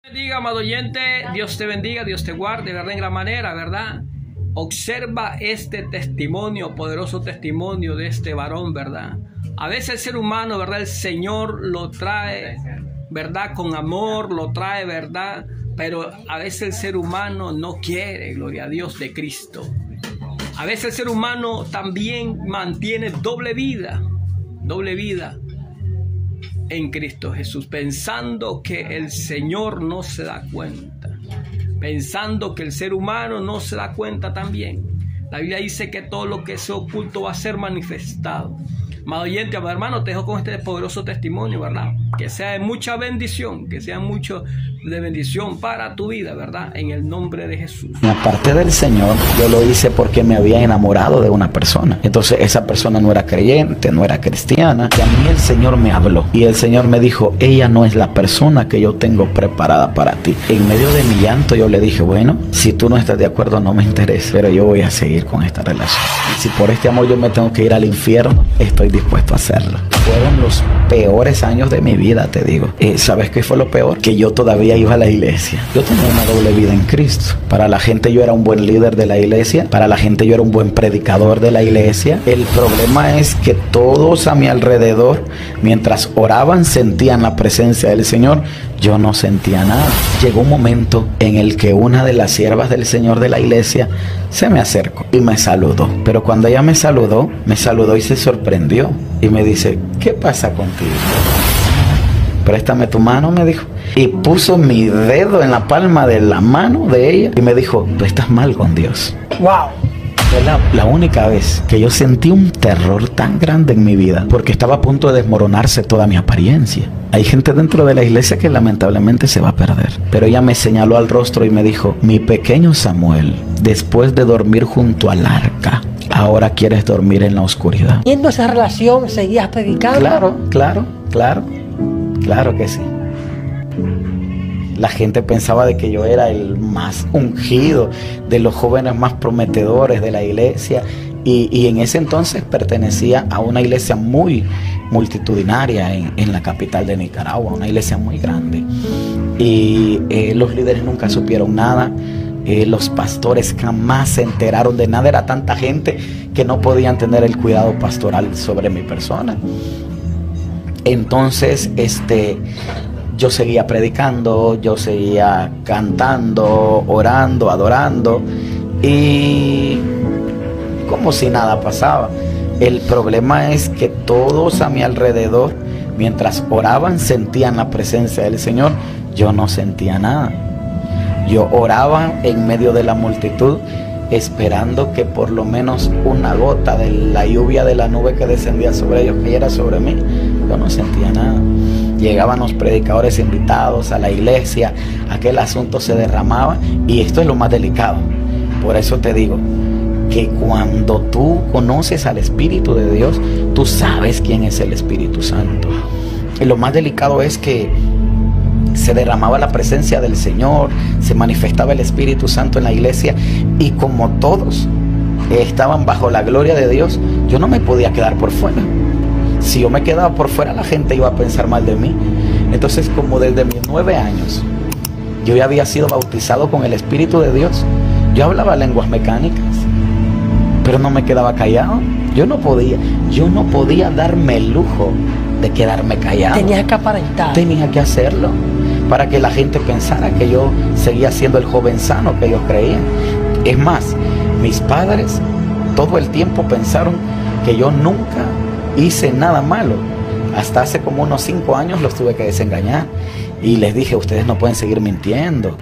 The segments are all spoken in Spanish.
Bendiga, amado oyente, Dios te bendiga, Dios te guarde, ¿verdad? En gran manera, ¿verdad? Observa este testimonio, poderoso testimonio de este varón, ¿verdad? A veces el ser humano, ¿verdad? El Señor lo trae, ¿verdad? Con amor, lo trae, ¿verdad? Pero a veces el ser humano no quiere, gloria a Dios, de Cristo. A veces el ser humano también mantiene doble vida en Cristo Jesús, pensando que el Señor no se da cuenta, pensando que el ser humano no se da cuenta también. La Biblia dice que todo lo que es oculto va a ser manifestado. Amado oyente, amado hermano, te dejo con este poderoso testimonio, ¿verdad? Que sea de mucha bendición, que sea mucho de bendición para tu vida, ¿verdad? En el nombre de Jesús. Aparte del Señor, yo lo hice porque me había enamorado de una persona. Entonces esa persona no era creyente, no era cristiana. Y a mí el Señor me habló. Y el Señor me dijo, ella no es la persona que yo tengo preparada para ti. En medio de mi llanto yo le dije, bueno, si tú no estás de acuerdo no me interesa, pero yo voy a seguir con esta relación. Y si por este amor yo me tengo que ir al infierno, estoy dispuesto a hacerlo. Fueron los peores años de mi vida, te digo. ¿Sabes qué fue lo peor? Que yo todavía iba a la iglesia. Yo tenía una doble vida en Cristo. Para la gente yo era un buen líder de la iglesia. Para la gente yo era un buen predicador de la iglesia. El problema es que todos a mi alrededor, mientras oraban, sentían la presencia del Señor. Yo no sentía nada. Llegó un momento en el que una de las siervas del Señor de la iglesia se me acercó y me saludó. Pero cuando ella me saludó y se sorprendió. Y me dice, ¿qué pasa contigo? Préstame tu mano, me dijo. Y puso mi dedo en la palma de la mano de ella y me dijo, tú estás mal con Dios. ¡Wow! Fue la única vez que yo sentí un terror tan grande en mi vida, porque estaba a punto de desmoronarse toda mi apariencia. Hay gente dentro de la iglesia que lamentablemente se va a perder. Pero ella me señaló al rostro y me dijo, mi pequeño Samuel, después de dormir junto al arca, ahora quieres dormir en la oscuridad. ¿Y en esa relación seguías predicando? Claro que sí. La gente pensaba de que yo era el más ungido, de los jóvenes más prometedores de la iglesia. Y en ese entonces pertenecía a una iglesia muy multitudinaria en la capital de Nicaragua, una iglesia muy grande. Y los líderes nunca supieron nada. Los pastores jamás se enteraron de nada. Era tanta gente que no podían tener el cuidado pastoral sobre mi persona. Entonces, yo seguía predicando, yo seguía cantando, orando, adorando, y como si nada pasaba. El problema es que todos a mi alrededor, mientras oraban, sentían la presencia del Señor. Yo no sentía nada. Yo oraba en medio de la multitud, esperando que por lo menos una gota de la lluvia de la nube que descendía sobre ellos cayera sobre mí. Yo no sentía nada. Llegaban los predicadores invitados a la iglesia, aquel asunto se derramaba, y esto es lo más delicado. Por eso te digo que cuando tú conoces al Espíritu de Dios, tú sabes quién es el Espíritu Santo. Y lo más delicado es que se derramaba la presencia del Señor, se manifestaba el Espíritu Santo en la iglesia, y como todos estaban bajo la gloria de Dios, yo no me podía quedar por fuera. Si yo me quedaba por fuera, la gente iba a pensar mal de mí. Entonces, como desde mis 9 años yo ya había sido bautizado con el Espíritu de Dios, yo hablaba lenguas mecánicas, pero no me quedaba callado. Yo no podía darme el lujo de quedarme callado. Tenías que aparentar. Tenía que hacerlo para que la gente pensara que yo seguía siendo el joven sano que ellos creían. Es más, mis padres todo el tiempo pensaron que yo nunca hice nada malo. Hasta hace como unos 5 años los tuve que desengañar y les dije, ustedes no pueden seguir mintiendo.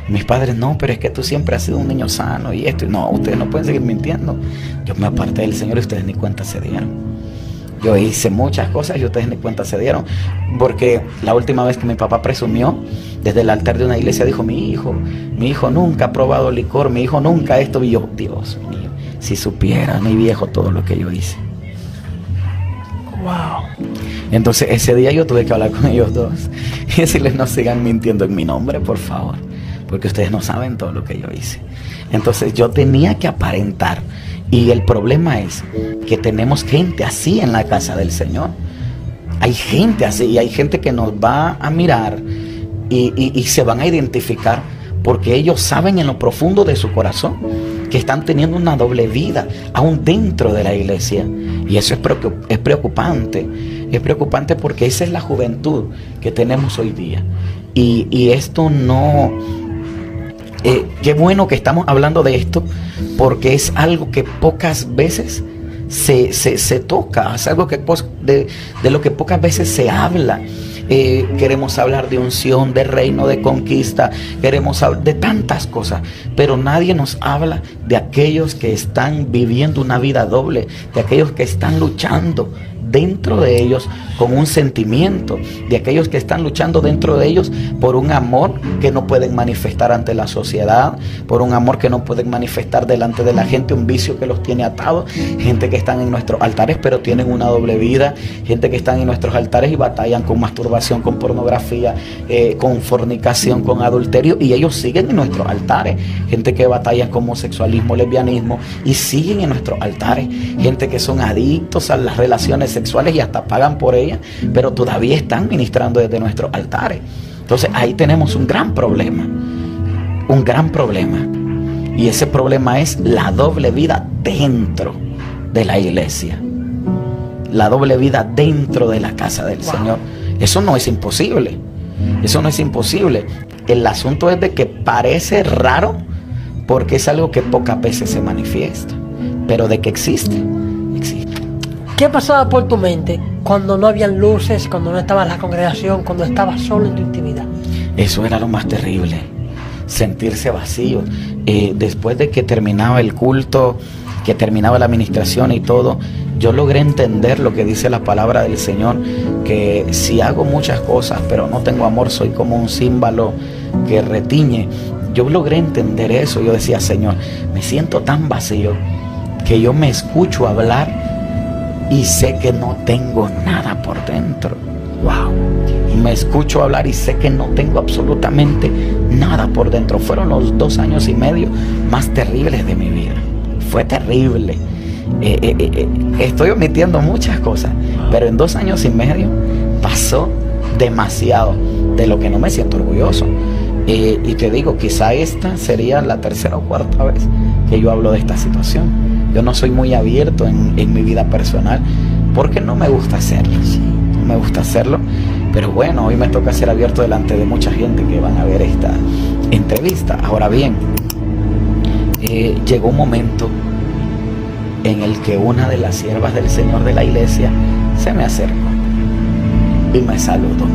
Mis padres, no, pero es que tú siempre has sido un niño sano y esto. No, ustedes no pueden seguir mintiendo. Yo me aparté del Señor y ustedes ni cuenta se dieron. Yo hice muchas cosas y ustedes ni cuenta se dieron. Porque la última vez que mi papá presumió, desde el altar de una iglesia, dijo, mi hijo nunca ha probado licor, mi hijo nunca esto. Y yo, Dios mío, si supiera mi viejo todo lo que yo hice. Wow. Entonces ese día yo tuve que hablar con ellos dos y decirles, no sigan mintiendo en mi nombre, por favor, porque ustedes no saben todo lo que yo hice. Entonces yo tenía que aparentar. Y el problema es que tenemos gente así en la casa del Señor. Hay gente así, y hay gente que nos va a mirar y se van a identificar porque ellos saben en lo profundo de su corazón que están teniendo una doble vida aún dentro de la iglesia. Y eso es preocupante. Es preocupante porque esa es la juventud que tenemos hoy día. Y esto no... qué bueno que estamos hablando de esto, porque es algo que pocas veces se toca, es algo que de lo que pocas veces se habla. Queremos hablar de unción, de reino, de conquista, queremos hablar de tantas cosas, pero nadie nos habla de aquellos que están viviendo una vida doble, de aquellos que están luchando dentro de ellos con un sentimiento, de aquellos que están luchando dentro de ellos por un amor que no pueden manifestar ante la sociedad, por un amor que no pueden manifestar delante de la gente, un vicio que los tiene atados, gente que están en nuestros altares pero tienen una doble vida, gente que están en nuestros altares y batallan con masturbación, con pornografía, con fornicación, con adulterio, y ellos siguen en nuestros altares, gente que batalla con homosexualismo, lesbianismo y siguen en nuestros altares, gente que son adictos a las relaciones sexuales y hasta pagan por ellas, pero todavía están ministrando desde nuestros altares. Entonces ahí tenemos un gran problema, y ese problema es la doble vida dentro de la iglesia, la doble vida dentro de la casa del Señor. Eso no es imposible, el asunto es de que parece raro porque es algo que pocas veces se manifiesta, pero de que existe. ¿Qué pasaba por tu mente cuando no habían luces, cuando no estaba en la congregación, cuando estabas solo en tu intimidad? Eso era lo más terrible, sentirse vacío. Después de que terminaba el culto, que terminaba la administración y todo, yo logré entender lo que dice la palabra del Señor, que si hago muchas cosas pero no tengo amor, soy como un címbalo que retiñe. Yo logré entender eso. Yo decía, Señor, me siento tan vacío que yo me escucho hablar y sé que no tengo nada por dentro. Wow. Me escucho hablar y sé que no tengo absolutamente nada por dentro. Fueron los 2 años y medio más terribles de mi vida. Fue terrible. Estoy omitiendo muchas cosas, pero en 2 años y medio pasó demasiado, de lo que no me siento orgulloso. Y te digo, quizá esta sería la 3ª o 4ª vez que yo hablo de esta situación. Yo no soy muy abierto en mi vida personal porque no me gusta hacerlo. No me gusta hacerlo, pero bueno, hoy me toca ser abierto delante de mucha gente que van a ver esta entrevista. Ahora bien, llegó un momento en el que una de las siervas del Señor de la iglesia se me acercó y me saludó.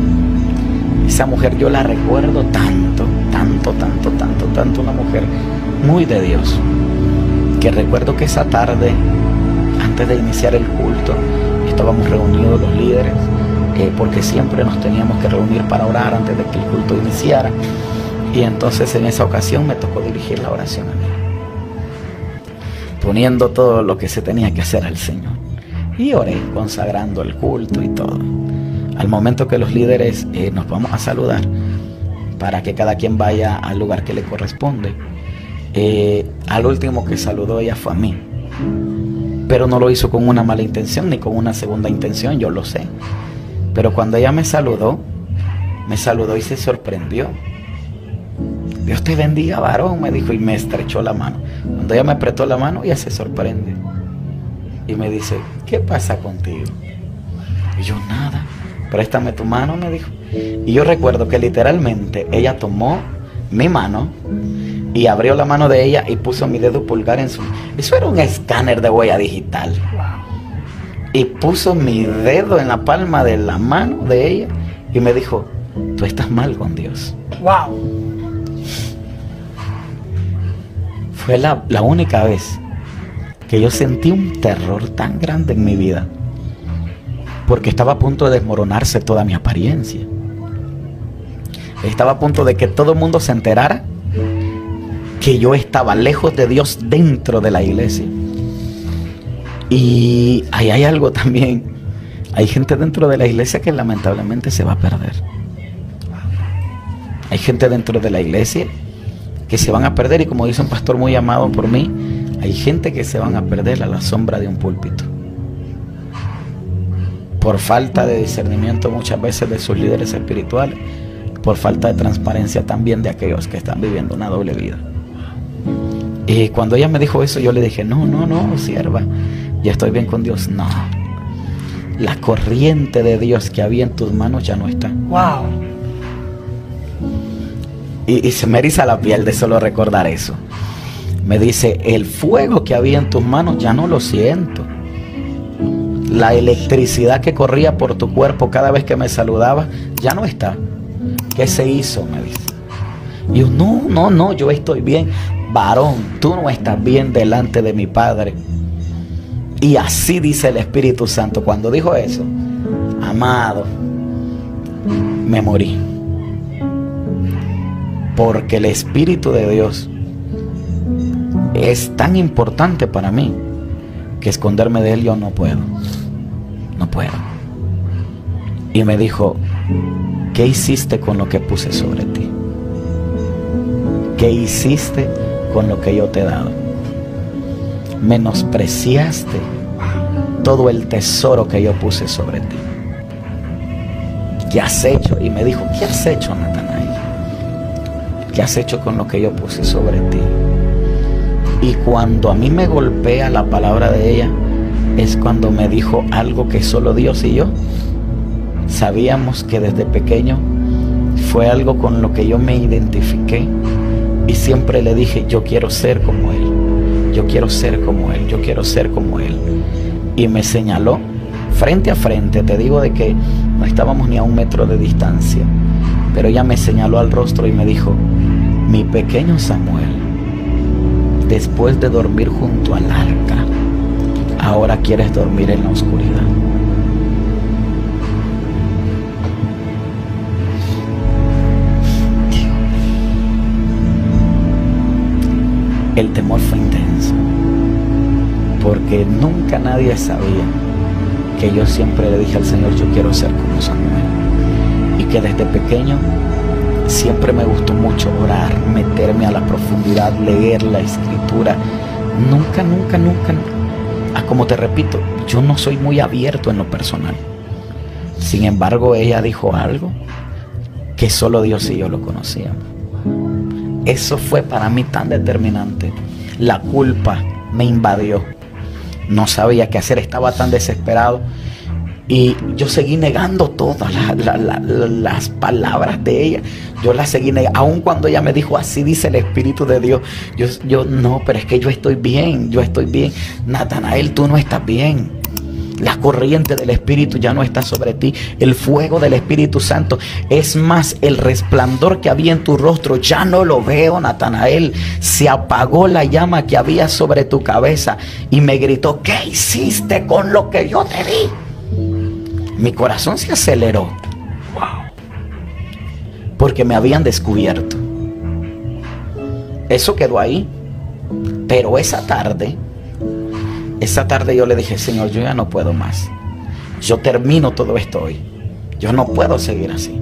Esa mujer yo la recuerdo tanto, una mujer muy de Dios, que recuerdo que esa tarde, antes de iniciar el culto, estábamos reunidos los líderes, porque siempre nos teníamos que reunir para orar antes de que el culto iniciara, y entonces en esa ocasión me tocó dirigir la oración a mí, poniendo todo lo que se tenía que hacer al Señor, y oré consagrando el culto y todo. Al momento que los líderes nos vamos a saludar para que cada quien vaya al lugar que le corresponde, al último que saludó ella fue a mí, pero no lo hizo con una mala intención ni con una segunda intención, yo lo sé. Pero cuando ella me saludó y se sorprendió. Dios te bendiga, varón, me dijo, y me estrechó la mano. Cuando ella me apretó la mano, ella se sorprende y me dice, ¿qué pasa contigo? Y yo, nada, préstame tu mano, me dijo. Y yo recuerdo que literalmente ella tomó mi mano y abrió la mano de ella y puso mi dedo pulgar en su... Eso era un escáner de huella digital. Y puso mi dedo en la palma de la mano de ella y me dijo, tú estás mal con Dios. Wow. Fue la única vez que yo sentí un terror tan grande en mi vida, porque estaba a punto de desmoronarse toda mi apariencia. Estaba a punto de que todo el mundo se enterara que yo estaba lejos de Dios dentro de la iglesia. Y ahí hay algo también. Hay gente dentro de la iglesia que lamentablemente se va a perder. Hay gente dentro de la iglesia que se van a perder, y como dice un pastor muy amado por mí, hay gente que se van a perder a la sombra de un púlpito, por falta de discernimiento muchas veces de sus líderes espirituales, por falta de transparencia también de aquellos que están viviendo una doble vida. Y cuando ella me dijo eso, yo le dije, no, sierva, ya estoy bien con Dios. No, la corriente de Dios que había en tus manos ya no está. Wow. Y se me eriza la piel de solo recordar eso. Me dice, el fuego que había en tus manos ya no lo siento. La electricidad que corría por tu cuerpo cada vez que me saludabas ya no está. ¿Qué se hizo? Me dice. Y yo, no, yo estoy bien. Varón, tú no estás bien delante de mi Padre. Y así dice el Espíritu Santo. Cuando dijo eso, amado, me morí. Porque el Espíritu de Dios es tan importante para mí que esconderme de Él yo no puedo. No puedo. Y me dijo, ¿qué hiciste con lo que puse sobre ti? ¿Qué hiciste con lo que yo te he dado? Menospreciaste todo el tesoro que yo puse sobre ti. ¿Qué has hecho? Y me dijo, ¿qué has hecho, Natanael? ¿Qué has hecho con lo que yo puse sobre ti? Y cuando a mí me golpea la palabra de ella, es cuando me dijo algo que solo Dios y yo sabíamos que desde pequeño fue algo con lo que yo me identifiqué. Y siempre le dije, yo quiero ser como Él, yo quiero ser como Él, yo quiero ser como Él. Y me señaló frente a frente, te digo de que no estábamos ni a 1 metro de distancia, pero ella me señaló al rostro y me dijo, mi pequeño Samuel, después de dormir junto al arca, ahora quieres dormir en la oscuridad. El temor fue intenso, porque nunca nadie sabía que yo siempre le dije al Señor, yo quiero ser como Samuel. Y que desde pequeño siempre me gustó mucho orar, meterme a la profundidad, leer la escritura. Nunca, como te repito, yo no soy muy abierto en lo personal. Sin embargo, ella dijo algo que solo Dios y yo lo conocíamos. Eso fue para mí tan determinante. La culpa me invadió. No sabía qué hacer, estaba tan desesperado. Y yo seguí negando todas las palabras de ella. Yo las seguí negando. Aun cuando ella me dijo, así dice el Espíritu de Dios. Yo no, pero es que yo estoy bien. Natanael, tú no estás bien. La corriente del Espíritu ya no está sobre ti. El fuego del Espíritu Santo. Es más, el resplandor que había en tu rostro ya no lo veo, Natanael. Se apagó la llama que había sobre tu cabeza. Y me gritó, ¿qué hiciste con lo que yo te di? Mi corazón se aceleró. Wow. Porque me habían descubierto. Eso quedó ahí. Pero esa tarde yo le dije, Señor, yo ya no puedo más. Yo termino todo esto hoy. Yo no puedo seguir así.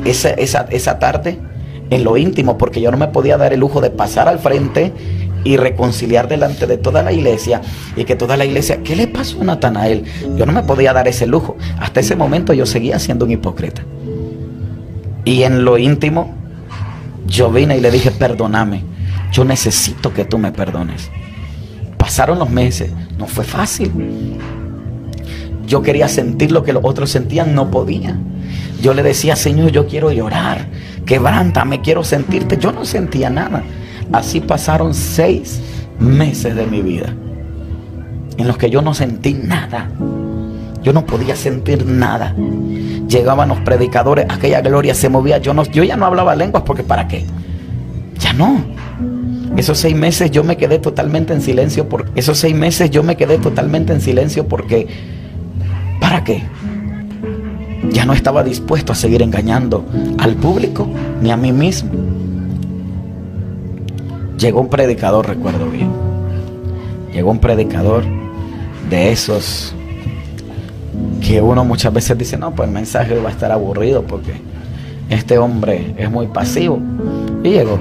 Esa tarde, en lo íntimo, porque yo no me podía dar el lujo de pasar al frente y reconciliar delante de toda la iglesia, y que toda la iglesia, ¿qué le pasó a Natanael? Yo no me podía dar ese lujo. Hasta ese momento yo seguía siendo un hipócrita. Y en lo íntimo, yo vine y le dije, perdóname. Yo necesito que tú me perdones. Pasaron los meses, no fue fácil. Yo quería sentir lo que los otros sentían, no podía. Yo le decía, Señor, yo quiero llorar, quebrántame, quiero sentirte. Yo no sentía nada. Así pasaron 6 meses de mi vida en los que yo no sentí nada. Yo no podía sentir nada. Llegaban los predicadores, aquella gloria se movía. Yo ya no hablaba lenguas, porque ¿para qué? Ya no. Esos 6 meses yo me quedé totalmente en silencio. Porque ¿para qué? Ya no estaba dispuesto a seguir engañando al público ni a mí mismo. Llegó un predicador, recuerdo bien. Llegó un predicador de esos que uno muchas veces dice, no, pues el mensaje va a estar aburrido porque este hombre es muy pasivo. Y llegó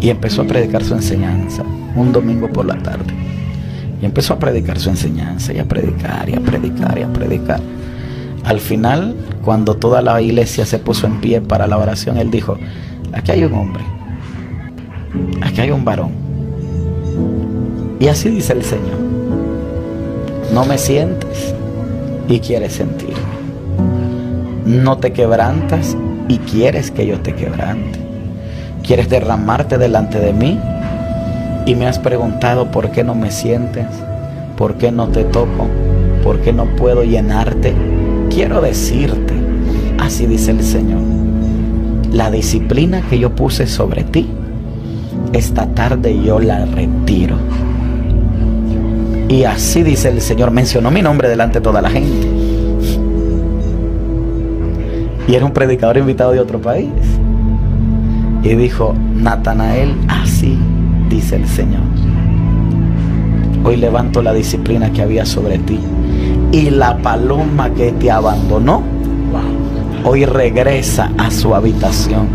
y empezó a predicar su enseñanza un domingo por la tarde. Y empezó a predicar su enseñanza, y a predicar, y a predicar, y a predicar. Al final, cuando toda la iglesia se puso en pie para la oración, él dijo: aquí hay un hombre, aquí hay un varón. Y así dice el Señor: no me sientes y quieres sentirme. No te quebrantas y quieres que yo te quebrante. Quieres derramarte delante de mí y me has preguntado por qué no me sientes, por qué no te toco, por qué no puedo llenarte. Quiero decirte, así dice el Señor, la disciplina que yo puse sobre ti, esta tarde yo la retiro. Y así dice el Señor, mencionó mi nombre delante de toda la gente. Y era un predicador invitado de otro país. Y dijo: Natanael, así dice el Señor, hoy levanto la disciplina que había sobre ti. Y la paloma que te abandonó, hoy regresa a su habitación,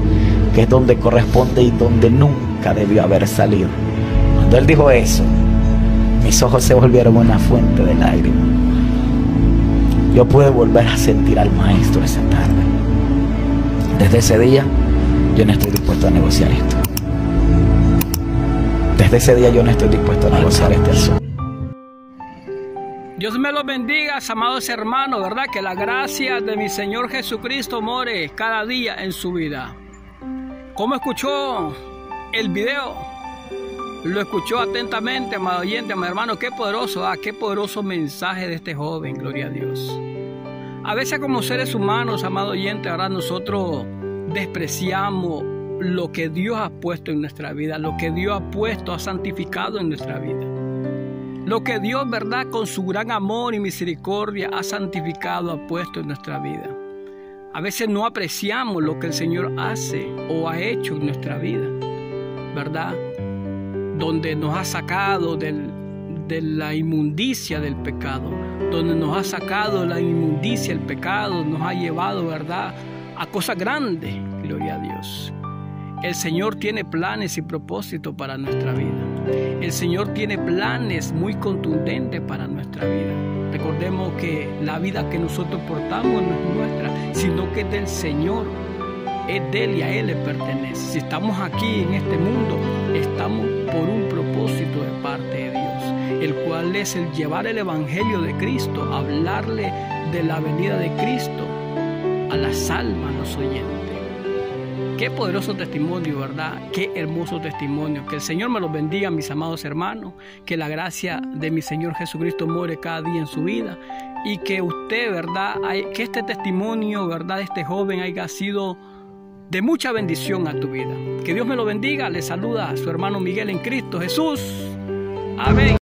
que es donde corresponde y donde nunca debió haber salido. Cuando él dijo eso, mis ojos se volvieron una fuente de lágrimas. Yo pude volver a sentir al Maestro esa tarde. Desde ese día, yo no estoy dispuesto a negociar esto. Desde ese día yo no estoy dispuesto a negociar este asunto. Dios me los bendiga, amados hermanos, ¿verdad? Que la gracia de mi Señor Jesucristo more cada día en su vida. ¿Cómo escuchó el video? Lo escuchó atentamente, amado oyente, amado hermano. Qué poderoso mensaje de este joven, gloria a Dios. A veces como seres humanos, amado oyente, ¿verdad? Nosotros despreciamos lo que Dios ha puesto en nuestra vida, lo que Dios ha puesto, ha santificado en nuestra vida. Lo que Dios, ¿verdad?, con su gran amor y misericordia ha santificado, ha puesto en nuestra vida. A veces no apreciamos lo que el Señor hace o ha hecho en nuestra vida, ¿verdad? Donde nos ha sacado de la inmundicia del pecado, donde nos ha sacado la inmundicia del pecado, nos ha llevado, ¿verdad?, a cosas grandes, gloria a Dios. El Señor tiene planes y propósitos para nuestra vida. El Señor tiene planes muy contundentes para nuestra vida. Recordemos que la vida que nosotros portamos no es nuestra, sino que es del Señor. Es de Él y a Él le pertenece. Si estamos aquí en este mundo, estamos por un propósito de parte de Dios, el cual es el llevar el Evangelio de Cristo, hablarle de la venida de Cristo a las almas, a los oyentes. Qué poderoso testimonio, ¿verdad? Qué hermoso testimonio. Que el Señor me los bendiga, mis amados hermanos. Que la gracia de mi Señor Jesucristo more cada día en su vida. Y que usted, ¿verdad?, que este testimonio, ¿verdad?, de este joven haya sido de mucha bendición a tu vida. Que Dios me lo bendiga. Le saluda a su hermano Miguel en Cristo Jesús. Amén.